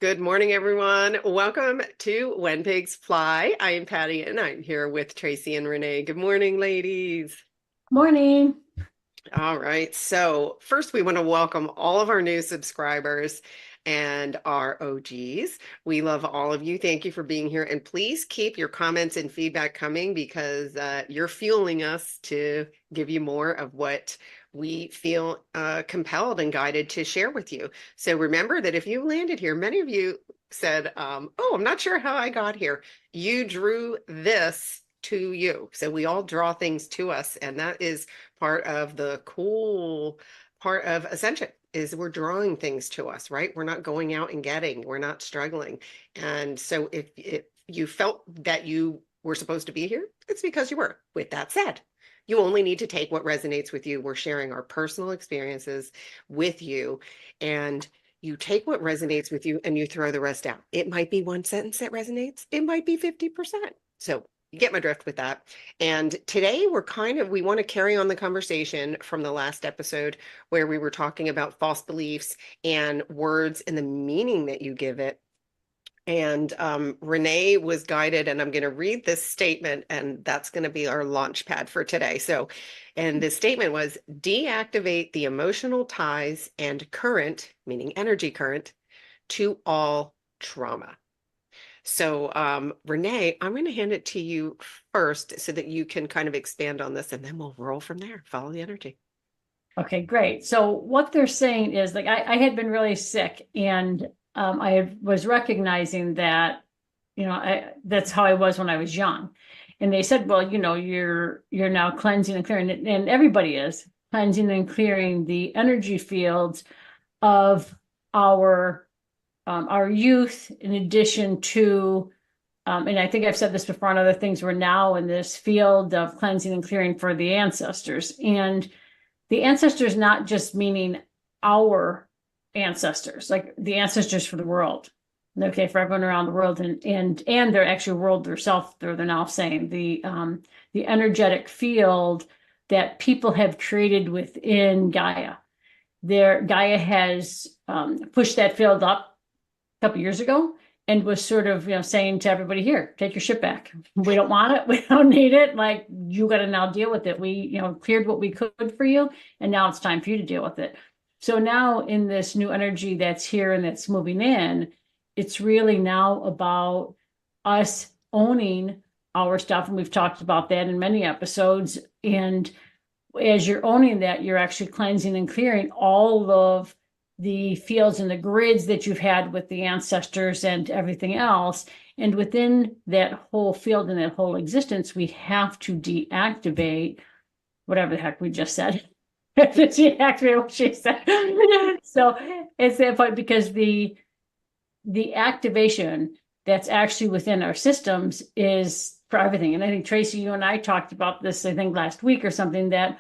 Good morning, everyone. Welcome to When Pigs Fly. I am Patty and I'm here with Tracy and Renee. Good morning, ladies. Morning. All right. So, first, we want to welcome all of our new subscribers and our OGs. We love all of you. Thank you for being here. And please keep your comments and feedback coming because you're fueling us to give you more of what we feel compelled and guided to share with you. So, remember that if you landed here, many of you said, Oh, I'm not sure how I got here. You drew this to you. So, we all draw things to us, and that is part of the cool part of ascension is we're drawing things to us, right? We're not going out and getting, we're not struggling. And so if you felt that you were supposed to be here, it's because you were. With that said, you only need to take what resonates with you. We're sharing our personal experiences with you, and you take what resonates with you and you throw the rest out. It might be one sentence that resonates, it might be 50%. So you get my drift with that. And today we want to carry on the conversation from the last episode where we were talking about false beliefs and words and the meaning that you give it. And Renee was guided, and I'm going to read this statement, and that's going to be our launch pad for today. So, and this statement was deactivate the emotional ties and current, meaning energy current, to all trauma. So, Renee, I'm going to hand it to you first so that you can kind of expand on this and then we'll roll from there. Follow the energy. Okay, great. So what they're saying is like I had been really sick and was recognizing that, that's how I was when I was young. And they said, well, you're now cleansing and clearing it, and everybody is cleansing and clearing the energy fields of our youth, in addition to and I think I've said this before on other things, we're now in this field of cleansing and clearing for the ancestors. And the ancestors, not just meaning our ancestors, like the ancestors for the world. Okay, for everyone around the world, and their actual world themselves, they're now saying the energetic field that people have created within Gaia. Gaia has pushed that field up couple years ago and was sort of, saying to everybody, here, take your shit back. We don't want it. We don't need it. Like, you got to now deal with it. We, cleared what we could for you. And now it's time for you to deal with it. So now in this new energy that's here and that's moving in, it's really now about us owning our stuff. And we've talked about that in many episodes. And as you're owning that, you're actually cleansing and clearing all of the fields and the grids that you've had with the ancestors and everything else. And within that whole field and that whole existence, we have to deactivate whatever the heck we just said. Deactivate what she said. So it's that point, because the activation that's actually within our systems is for everything. And I think, Tracy, you and I talked about this, I think last week or something, that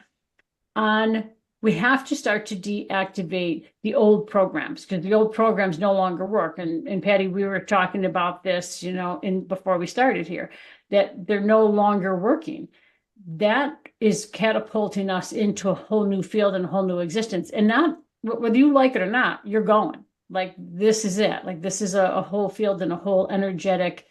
we have to start to deactivate the old programs, because the old programs no longer work. And Patty, we were talking about this, before we started here, that they're no longer working. That is catapulting us into a whole new field and a whole new existence. And not whether you like it or not, you're going. Like, this is it. Like, this is a whole field and a whole energetic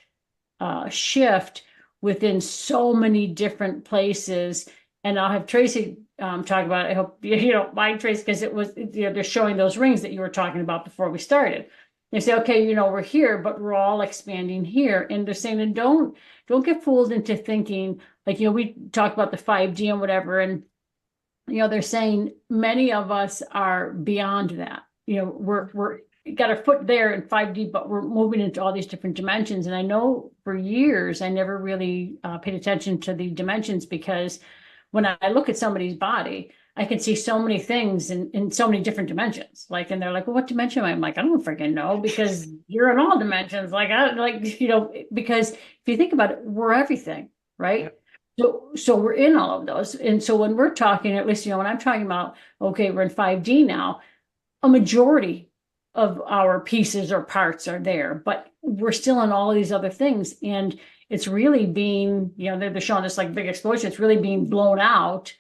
shift within so many different places. And I'll have Tracy talk about it. I hope you don't mind, Tracy, because it was, they're showing those rings that you were talking about before we started. They say, okay, we're here, but we're all expanding here. And they're saying, and don't get fooled into thinking, like, we talk about the 5D and whatever. And, they're saying many of us are beyond that. We're got our foot there in 5D, but we're moving into all these different dimensions. And I know for years, I never really paid attention to the dimensions, because when I look at somebody's body, I can see so many things in so many different dimensions. Like, and they're like, well, what dimension am I? I'm like, I don't freaking know, because you're in all dimensions. Because if you think about it, we're everything, right? So we're in all of those. And so when we're talking, at least, when I'm talking about, okay, we're in 5D now, a majority of our pieces or parts are there, but we're still in all of these other things. And it's really being, they're showing this like big explosion. It's really being blown out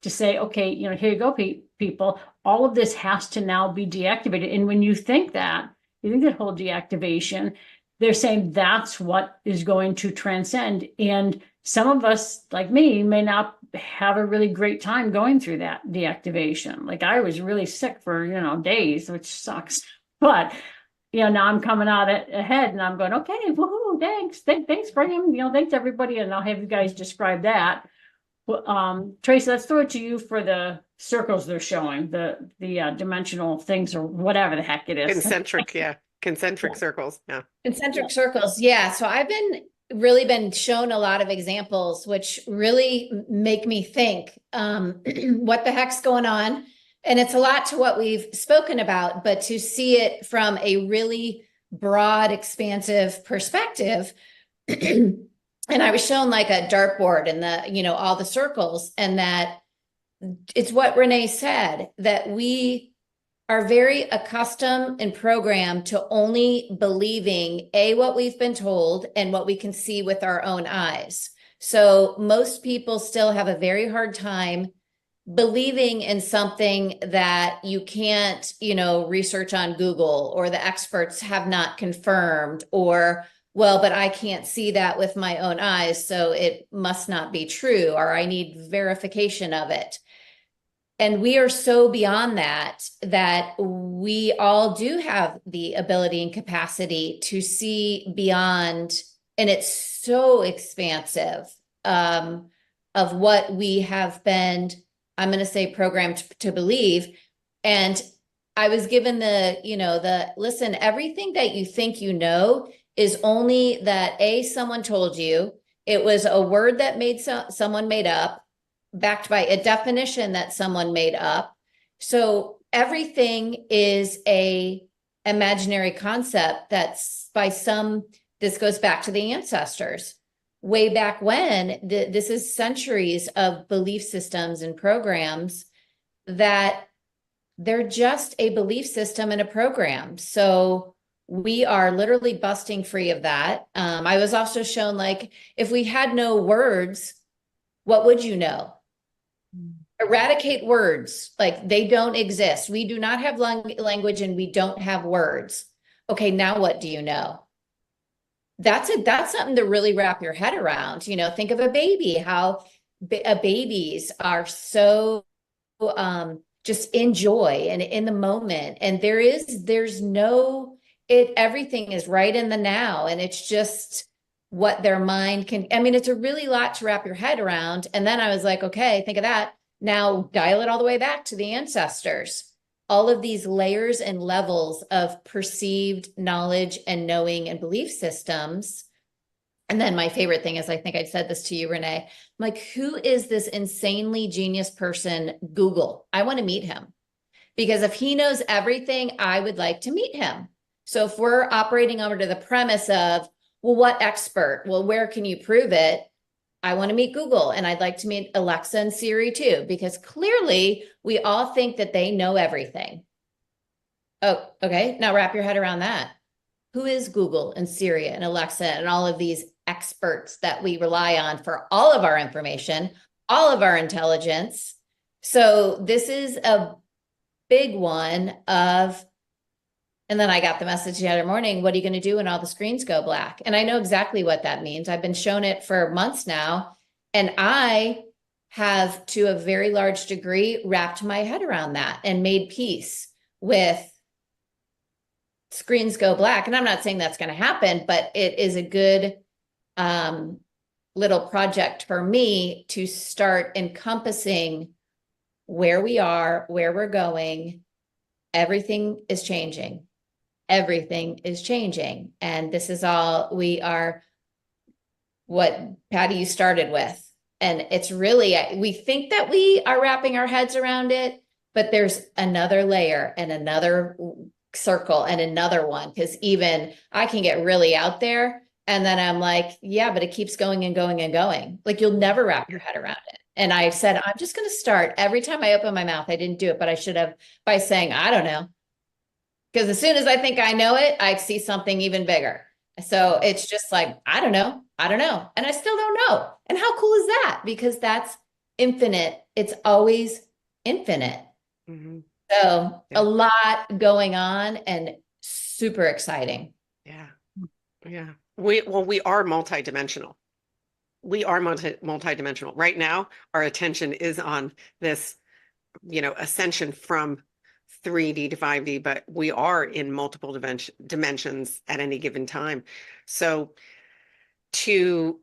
to say, okay, here you go, people. All of this has to now be deactivated. And when you think that, you think that whole deactivation, they're saying that's what is going to transcend. And some of us, like me, may not have a really great time going through that deactivation. Like I was really sick for, days, which sucks. But now I'm coming out ahead and I'm going, okay, woohoo, thanks. Thanks for him. Thanks everybody. And I'll have you guys describe that. Well, Tracy, let's throw it to you for the circles they're showing, the dimensional things or whatever the heck it is. Concentric, yeah. Concentric Yeah. circles. Yeah. Concentric circles. Yeah. So I've really been shown a lot of examples, which really make me think, what the heck's going on? And it's a lot to what we've spoken about, but to see it from a really broad, expansive perspective. And I was shown like a dartboard and all the circles, and that it's what Renee said, that we are very accustomed and programmed to only believing what we've been told and what we can see with our own eyes. So most people still have a very hard time believing in something that you can't, research on Google, or the experts have not confirmed, or, well, but I can't see that with my own eyes, so it must not be true, or I need verification of it. And we are so beyond that we all do have the ability and capacity to see beyond, and it's so expansive, of what we have been, I'm going to say, programmed to believe. And I was given listen, everything that you think is only that someone told you, it was a word that someone made up, backed by a definition that someone made up. So everything is a imaginary concept that's this goes back to the ancestors. Way back when, this is centuries of belief systems and programs that they're just a belief system and a program. So we are literally busting free of that. I was also shown, like, if we had no words, what would you know? Eradicate words, like they don't exist. We do not have language and we don't have words. Okay, now what do you know? That's something to really wrap your head around. Think of a baby, how babies are so just in joy and in the moment. And everything is right in the now. And it's just what their mind can, it's a really lot to wrap your head around. And then I was like, okay, think of that. Now dial it all the way back to the ancestors. All of these layers and levels of perceived knowledge and knowing and belief systems. And then my favorite thing is, I think I said this to you, Renee, I'm like, who is this insanely genius person? Google. I want to meet him, because if he knows everything, I would like to meet him. So if we're operating under the premise of, well, what expert? Well, where can you prove it? I want to meet Google, and I'd like to meet Alexa and Siri too, because clearly we all think that they know everything. Oh, okay. Now wrap your head around that. Who is Google and Siri and Alexa and all of these experts that we rely on for all of our information, all of our intelligence? So this is a big one of, and then I got the message the other morning, what are you going to do when all the screens go black? And I know exactly what that means. I've been shown it for months now. And I have, to a very large degree, wrapped my head around that and made peace with screens go black. And I'm not saying that's going to happen, but it is a good little project for me to start encompassing where we are, where we're going. Everything is changing. Everything is changing. And this is all we are, what Patty, you started with. And it's really, we think that we are wrapping our heads around it, but there's another layer and another circle and another one, because even I can get really out there and then I'm like, yeah, but it keeps going and going and going. Like, you'll never wrap your head around it. And I said, I'm just going to start every time I open my mouth. I didn't do it, but I should have, by saying, I don't know. Because as soon as I think I know it, I see something even bigger. So it's just like, I don't know. And I still don't know. And how cool is that? Because that's infinite. It's always infinite. Mm-hmm. So a lot going on and super exciting. Yeah. Yeah. We are multidimensional. We are multidimensional. Right now, our attention is on this, ascension from 3D to 5D, but we are in multiple dimensions at any given time. So to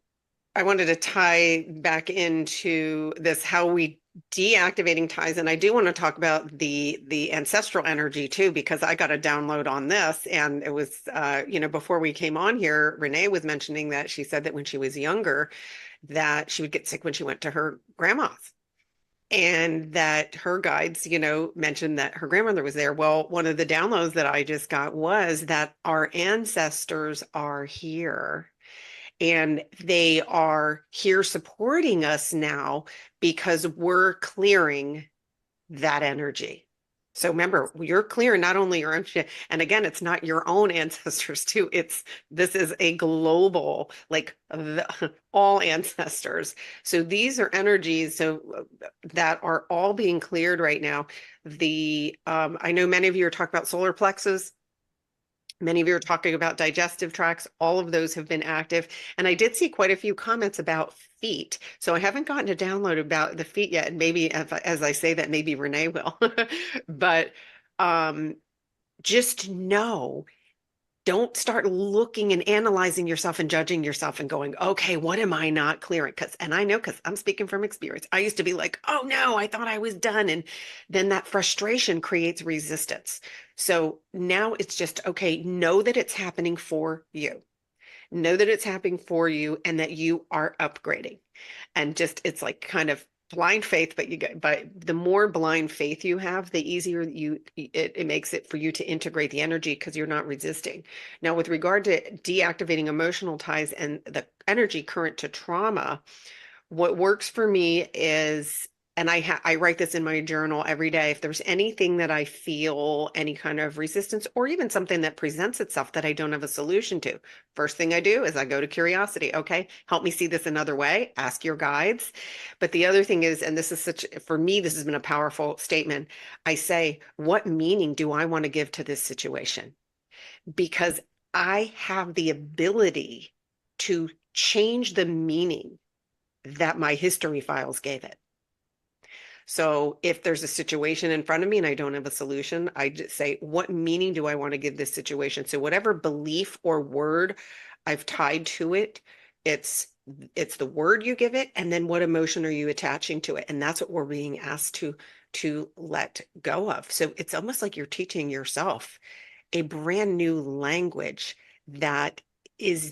I wanted to tie back into this how we deactivating ties, and I do want to talk about the ancestral energy too, because I got a download on this, and it was before we came on here, Renee was mentioning that she said that when she was younger, that she would get sick when she went to her grandma's. And that her guides, mentioned that her grandmother was there. Well, one of the downloads that I just got was that our ancestors are here and they are here supporting us now because we're clearing that energy. So remember, you're clearing not only your own shit, and again, it's not your own ancestors too. This is a global, like all ancestors. So these are energies that are all being cleared right now. I know many of you are talking about solar plexus. Many of you are talking about digestive tracts. All of those have been active. And I did see quite a few comments about feet. So I haven't gotten a download about the feet yet. And maybe as I say that, maybe Renee will. But just know, don't start looking and analyzing yourself and judging yourself and going, okay, what am I not clearing? And I know, because I'm speaking from experience. I used to be like, oh no, I thought I was done. And then that frustration creates resistance. So now it's just, okay, know that it's happening for you. Know that it's happening for you and that you are upgrading. And just, it's like kind of blind faith, but the more blind faith you have, the easier it makes it for you to integrate the energy because you're not resisting. Now, with regard to deactivating emotional ties and the energy current to trauma, what works for me is, and I write this in my journal every day, if there's anything that I feel any kind of resistance or even something that presents itself that I don't have a solution to, first thing I do is I go to curiosity. Okay, help me see this another way. Ask your guides. But the other thing is, and this is for me, this has been a powerful statement. I say, what meaning do I want to give to this situation? Because I have the ability to change the meaning that my history files gave it. So if there's a situation in front of me and I don't have a solution, I just say, what meaning do I want to give this situation? So whatever belief or word I've tied to it, it's the word you give it, and then what emotion are you attaching to it? And that's what we're being asked to let go of. So it's almost like you're teaching yourself a brand new language that is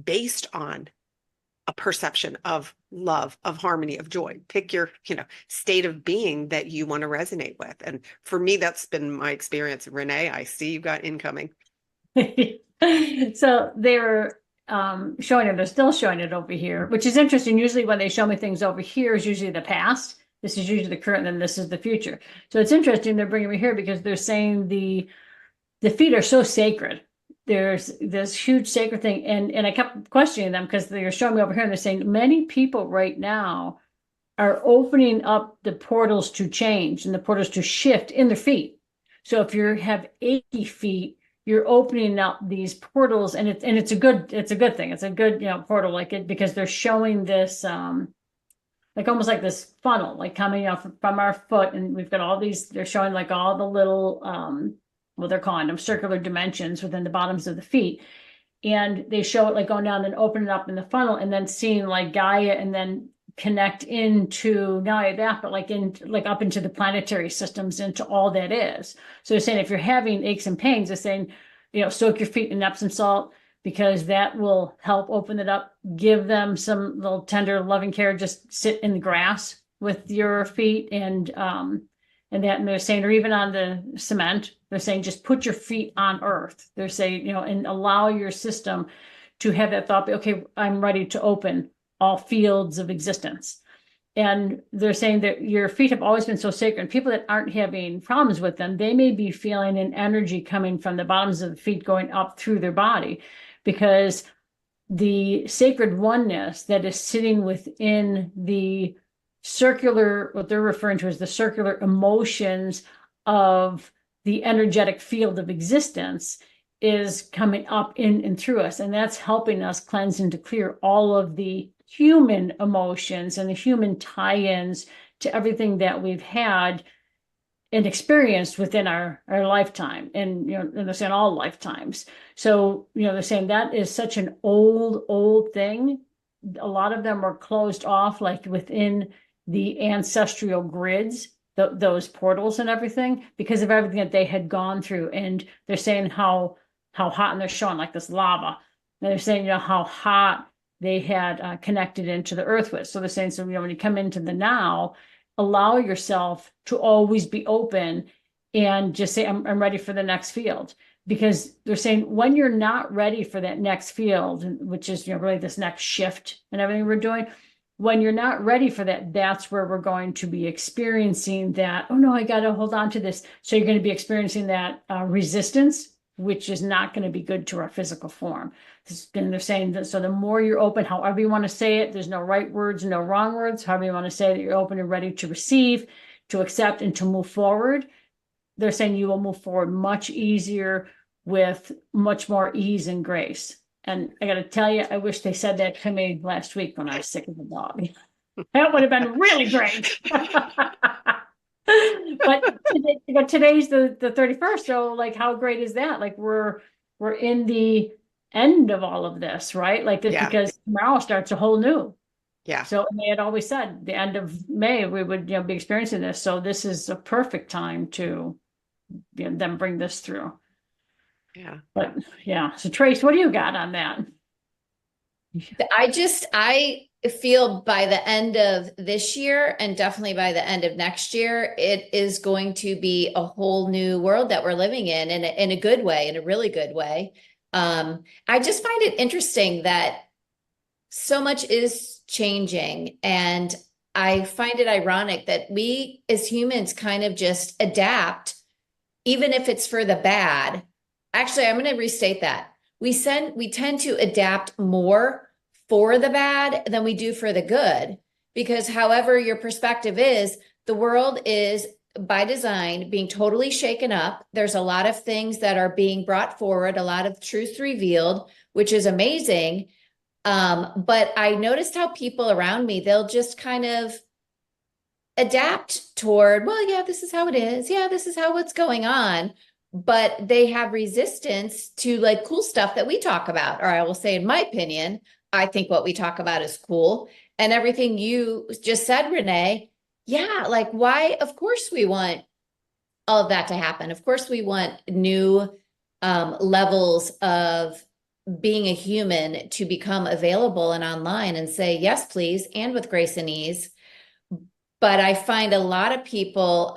based on a perception of love, of harmony, of joy. Pick your, state of being that you want to resonate with. And for me, that's been my experience. Renee, I see you got incoming. So they were showing it, they're still showing it over here, which is interesting. Usually when they show me things over here is usually the past. This is usually the current, and this is the future. So it's interesting they're bringing me here because they're saying the feet are so sacred. There's this huge sacred thing. And I kept questioning them because they're showing me over here and they're saying many people right now are opening up the portals to change and the portals to shift in their feet. So if you have 80 feet, you're opening up these portals, and it's a good thing. It's a good, portal, like it, because they're showing this like almost like this funnel, like coming out from our foot, and we've got all these, they're showing like all the little well, they're calling them circular dimensions within the bottoms of the feet. And they show it like going down and opening up in the funnel and then seeing like Gaia and then connect into not only that, but like up into the planetary systems, into all that is. So they're saying if you're having aches and pains, they're saying, soak your feet in Epsom salt, because that will help open it up. Give them some little tender, loving care. Just sit in the grass with your feet and they're saying, or even on the cement, they're saying, just put your feet on earth. They're saying, and allow your system to have that thought, okay, I'm ready to open all fields of existence. And they're saying that your feet have always been so sacred. People that aren't having problems with them, they may be feeling an energy coming from the bottoms of the feet going up through their body, because the sacred oneness that is sitting within the circular, what they're referring to as the circular emotions of the energetic field of existence is coming up in and through us. And that's helping us cleanse and to clear all of the human emotions and the human tie-ins to everything that we've had and experienced within our lifetime, and and they're saying all lifetimes. So they're saying that is such an old thing. A lot of them are closed off, like within the ancestral grids, those portals and everything, because of everything that they had gone through. And they're saying how hot, and they're showing like this lava. And they're saying how hot they had connected into the earth with. So they're saying, so when you come into the now, allow yourself to always be open and just say, I'm ready for the next field. Because they're saying when you're not ready for that next field, which is really this next shift and everything we're doing, when you're not ready for that, that's where we're going to be experiencing that, oh no, I got to hold on to this. So you're going to be experiencing that resistance, which is not going to be good to our physical form. And they're saying that, so the more you're open, however you want to say it, there's no right words, no wrong words, however you want to say that you're open and ready to receive, to accept, and to move forward. They're saying you will move forward much easier with much more ease and grace. And I got to tell you, I wish they said that to me last week when I was sick of the dog. That would have been really great. But today's the 31st, so like how great is that? Like we're in the end of all of this, right? Like this, because tomorrow starts a whole new. Yeah. So they had always said the end of May we would be experiencing this. So this is a perfect time to them bring this through. Yeah. But yeah. So Trace, what do you got on that? I feel by the end of this year and definitely by the end of next year, it is going to be a whole new world that we're living in a good way, in a really good way. I just find it interesting that so much is changing, and I find it ironic that we as humans kind of just adapt, even if it's for the bad. Actually, I'm going to restate that. We tend to adapt more for the bad than we do for the good, because however your perspective is, the world is by design being totally shaken up. There's a lot of things that are being brought forward, a lot of truth revealed, which is amazing. But I noticed how people around me, they'll just kind of adapt toward, well, yeah, this is how it is. Yeah, this is how what's going on. But they have resistance to like cool stuff that we talk about. Or I will say, in my opinion, I think what we talk about is cool. And everything you just said, Renee, yeah, like why? Of course we want all of that to happen. Of course we want new levels of being a human to become available and online and say, yes, please, and with grace and ease. But I find a lot of people,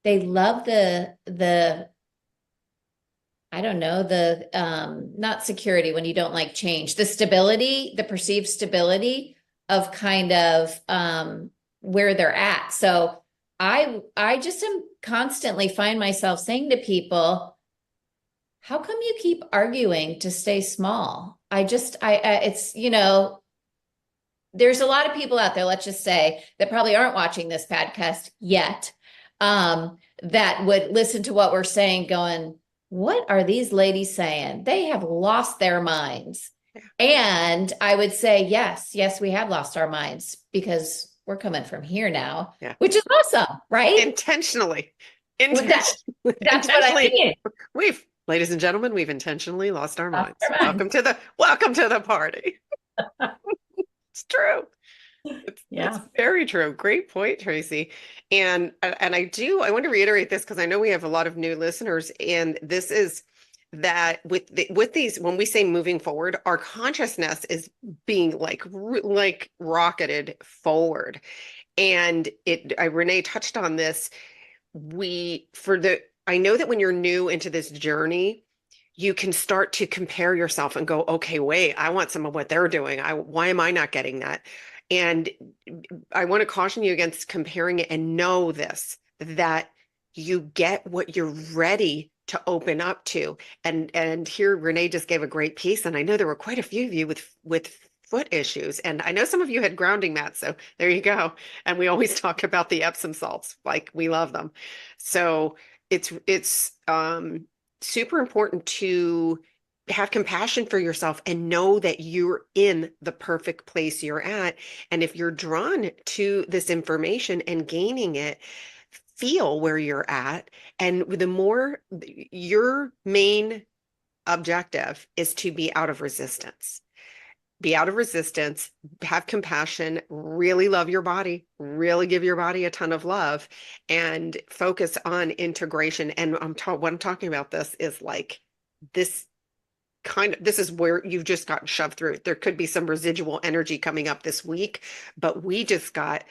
they love the I don't know, not security when you don't like change, the stability, the perceived stability of kind of where they're at. So I just am constantly find myself saying to people, how come you keep arguing to stay small? It's, there's a lot of people out there, let's just say, that probably aren't watching this podcast yet, that would listen to what we're saying going, what are these ladies saying? They have lost their minds. And I would say, yes, we have lost our minds because we're coming from here now, which is awesome, right? Intentionally. That's what I mean. Ladies and gentlemen, we've intentionally lost our minds. Welcome to the party. It's true. It's very true. Great point, Tracy. And I want to reiterate this because I know we have a lot of new listeners, and this is that with these, when we say moving forward, our consciousness is being like rocketed forward. And Renee touched on this. I know that when you're new into this journey, you can start to compare yourself and go, okay, wait, I want some of what they're doing. Why am I not getting that? And I want to caution you against comparing it, and know this, that you get what you're ready to open up to. And here Renee just gave a great piece. And I know there were quite a few of you with foot issues. And I know some of you had grounding mats. So there you go. And we always talk about the Epsom salts, like we love them. So it's super important to have compassion for yourself and know that you're in the perfect place you're at. And if you're drawn to this information and gaining it, feel where you're at. And the more your main objective is to be out of resistance. Be out of resistance, have compassion, really love your body, really give your body a ton of love, and focus on integration. And what I'm talking about this is like this this is where you've just gotten shoved through. There could be some residual energy coming up this week, but we just got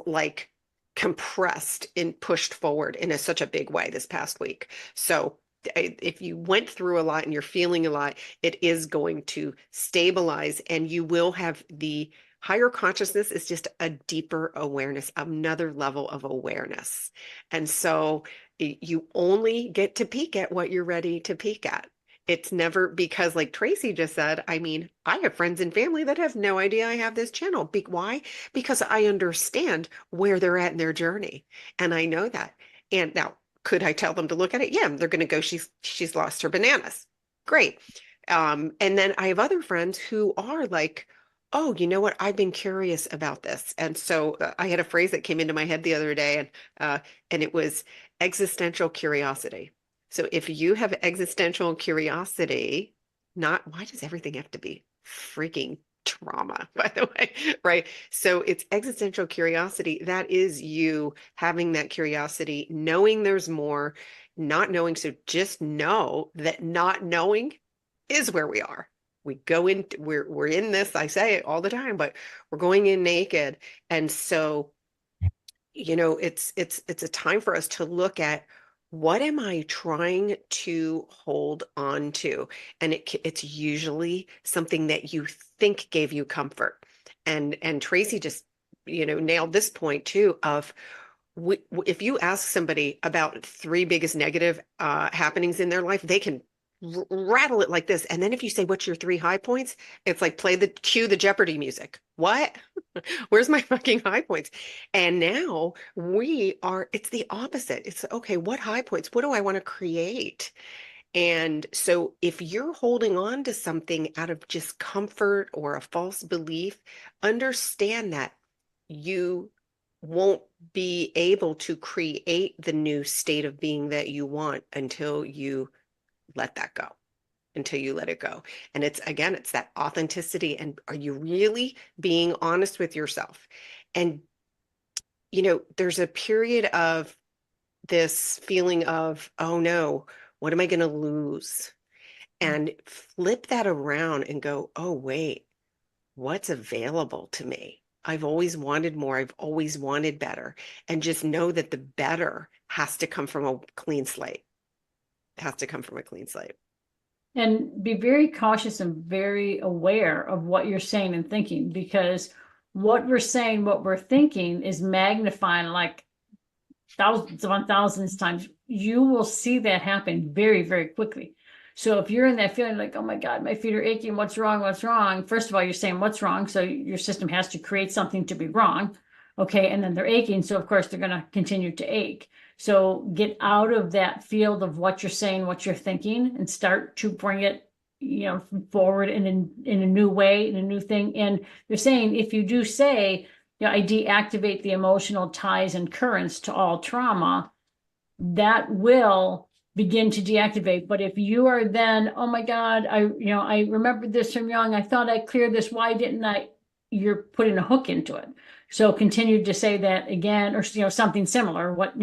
like compressed and pushed forward in such a big way this past week. So if you went through a lot and you're feeling a lot, it is going to stabilize and you will have the higher consciousness is just a deeper awareness, another level of awareness. And so you only get to peek at what you're ready to peek at. It's never because, like Tracy just said, I mean, I have friends and family that have no idea I have this channel. Why? Because I understand where they're at in their journey. And I know that. And now, could I tell them to look at it? Yeah, they're going to go, she's lost her bananas. Great. And then I have other friends who are like, oh, you know what? I've been curious about this. And so I had a phrase that came into my head the other day, and it was existential curiosity. So if you have existential curiosity, not why does everything have to be freaking trauma, by the way, right? So it's existential curiosity. That is you having that curiosity, knowing there's more, not knowing. So just know that not knowing is where we are. We go in, we're in this, I say it all the time, but we're going in naked. And so, it's a time for us to look at what am I trying to hold on to? And it's usually something that you think gave you comfort. And Tracy just, nailed this point too of if you ask somebody about three biggest negative happenings in their life, they can rattle it like this. And then if you say, what's your three high points? It's like cue the Jeopardy music. What? Where's my fucking high points? And now it's the opposite. It's okay, what high points? What do I want to create? And so if you're holding on to something out of just comfort or a false belief, understand that you won't be able to create the new state of being that you want until you let that go, until you let it go. And it's that authenticity. And are you really being honest with yourself? And, there's a period of this feeling of, oh no, what am I going to lose? And flip that around and go, oh, wait, what's available to me? I've always wanted more. I've always wanted better. And just know that the better has to come from a clean slate. It has to come from a clean slate. And be very cautious and very aware of what you're saying and thinking, because what we're saying, what we're thinking is magnifying like thousands upon thousands times. You will see that happen very, very quickly. So if you're in that feeling like, oh my God, my feet are aching, what's wrong? What's wrong? First of all, you're saying what's wrong. So your system has to create something to be wrong. Okay. And then they're aching. So of course they're going to continue to ache. So get out of that field of what you're saying, what you're thinking, and start to bring it, forward in a new way, in a new thing. And they're saying, if you do say, I deactivate the emotional ties and currents to all trauma, that will begin to deactivate. But if you are then, oh my God, I remembered this from young, I thought I cleared this, why didn't I? You're putting a hook into it. So continue to say that again, or something similar, what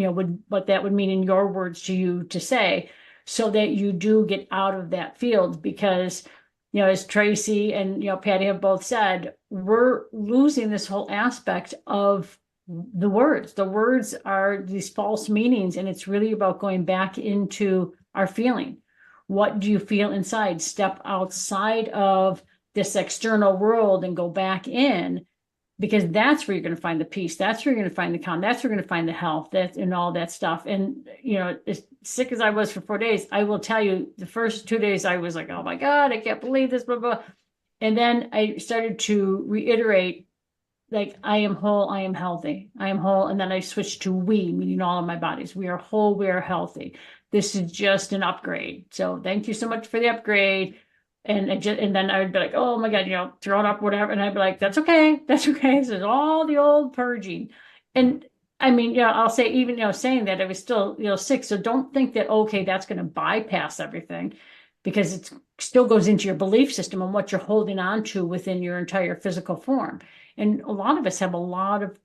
that would mean in your words to you to say, so that you do get out of that field. Because as Tracy and Patty have both said, we're losing this whole aspect of the words. The words are these false meanings, and it's really about going back into our feeling. What do you feel inside? Step outside of this external world and go back in, because that's where you're going to find the peace. That's where you're going to find the calm. That's where you're going to find the health, and all that stuff. And, as sick as I was for 4 days, I will tell you, the first 2 days I was like, oh my God, I can't believe this, blah, blah. And then I started to reiterate like I am whole, I am healthy, I am whole. And then I switch to we, meaning all of my bodies. We are whole, we are healthy. This is just an upgrade. So thank you so much for the upgrade. And then I would be like, oh my God, throw it up, whatever. And I'd be like, that's okay. That's okay. This is all the old purging. And I mean, I'll say even, saying that it was still, sick. So don't think that, okay, that's going to bypass everything because it still goes into your belief system and what you're holding on to within your entire physical form. And a lot of us have a lot of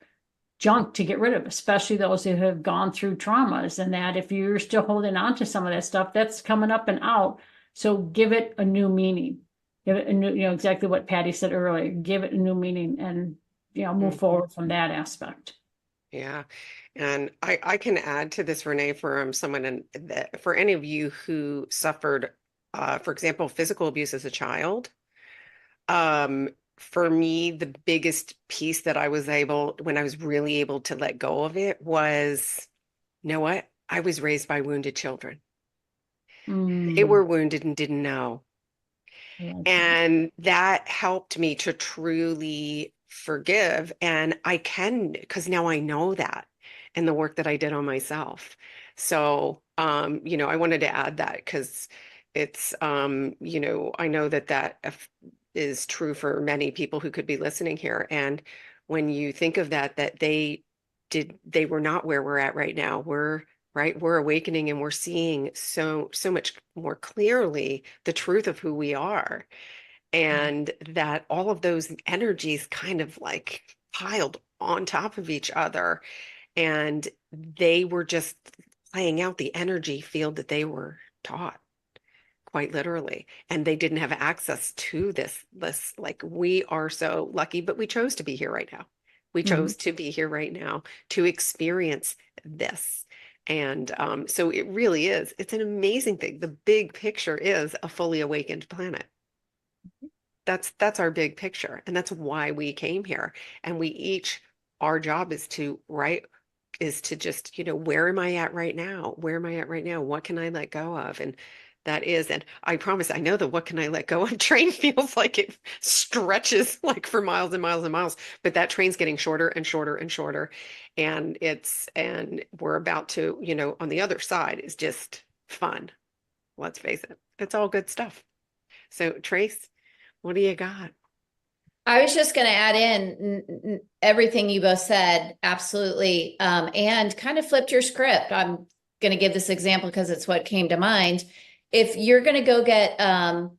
junk to get rid of, especially those who have gone through traumas. And that if you're still holding on to some of that stuff, that's coming up and out. So give it a new meaning. Give it a new, exactly what Patty said earlier. Give it a new meaning and, move forward from that aspect. Yeah. And I can add to this, Renee, for someone that for any of you who suffered, for example, physical abuse as a child. Um, for me, the biggest piece that when I was really able to let go of it was, you know what? I was raised by wounded children. They Mm, were wounded and didn't know. I like that. And that helped me to truly forgive. And I can, because now I know that and the work that I did on myself. So, I wanted to add that because I know that is true for many people who could be listening here. And when you think of that they were not where we're at right now. We're awakening and we're seeing so much more clearly the truth of who we are, and that all of those energies kind of like piled on top of each other, and they were just playing out the energy field that they were taught, quite literally, and they didn't have access to this like, we are so lucky, but we chose to be here right now. We Mhm. chose to be here right now to experience this. And so it really is, it's an amazing thing. The big picture is a fully awakened planet. That's our big picture, and that's why we came here. And we each, our job is to, right, is to just, where am I at right now? Where am I at right now? What can I let go of? And and I promise, I know that what can I let go of train feels like it stretches like for miles and miles and miles, but that train's getting shorter and shorter and shorter. And we're about to, on the other side is just fun. Let's face it. It's all good stuff. So Trace, what do you got? I was just going to add in everything you both said, absolutely, and kind of flipped your script. I'm going to give this example because it's what came to mind. If you're going to go get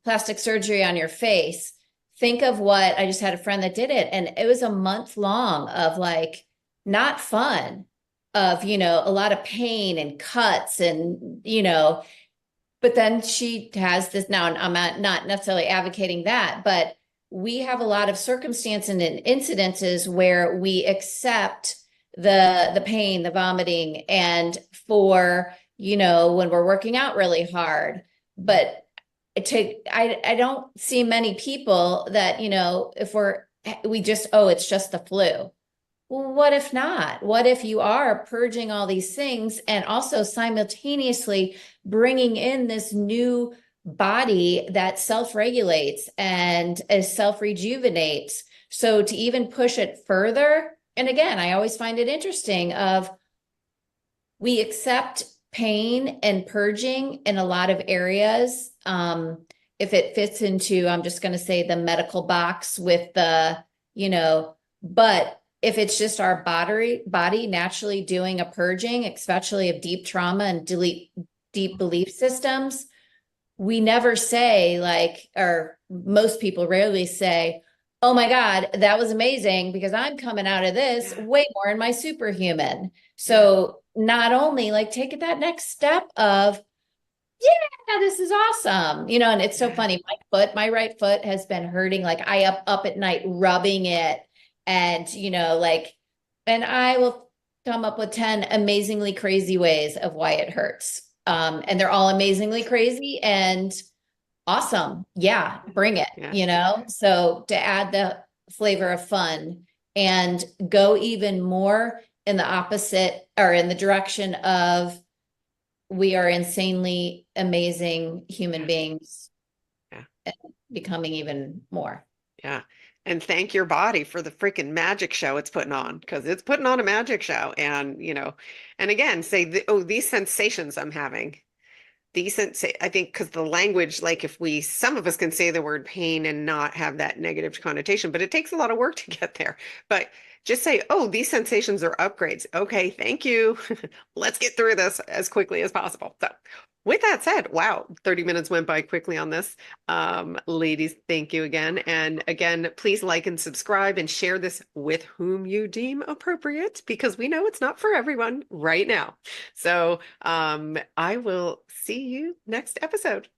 plastic surgery on your face, think of what I just had a friend that did it, and it was a month long of like not fun, of a lot of pain and cuts, and but then she has this now, and I'm not necessarily advocating that, but we have a lot of circumstances and incidences where we accept the pain, the vomiting, and for when we're working out really hard. But I don't see many people that if we just, oh, it's just the flu. Well, what if not? What if you are purging all these things and also simultaneously bringing in this new body that self-regulates and self-rejuvenates? So to even push it further, and again, I always find it interesting of we accept pain and purging in a lot of areas. If it fits into, I'm just going to say the medical box with but if it's just our body naturally doing a purging, especially of deep trauma and deep belief systems, we never say like, or most people rarely say, oh my God, that was amazing because I'm coming out of this Yeah, way more in my superhuman. yeah, So not only like take it that next step of, yeah, this is awesome. And it's so yeah, funny. My right foot has been hurting. Like I up at night rubbing it and, like, and I will come up with 10 amazingly crazy ways of why it hurts. And they're all amazingly crazy and awesome. Yeah, bring it, yeah, So to add the flavor of fun and go even more in the opposite or in the direction of we are insanely amazing human yeah, beings yeah, and becoming even more. yeah. And thank your body for the freaking magic show it's putting on, because it's putting on a magic show. And, and again, say, oh, these sensations I'm having. Decent, I think, because the language, like if some of us can say the word pain and not have that negative connotation, but it takes a lot of work to get there. But just say, oh, these sensations are upgrades. Okay, thank you. Let's get through this as quickly as possible. So, with that said, wow, 30 minutes went by quickly on this. Ladies, thank you again. And again, please like and subscribe and share this with whom you deem appropriate, because we know it's not for everyone right now. So I will see you next episode.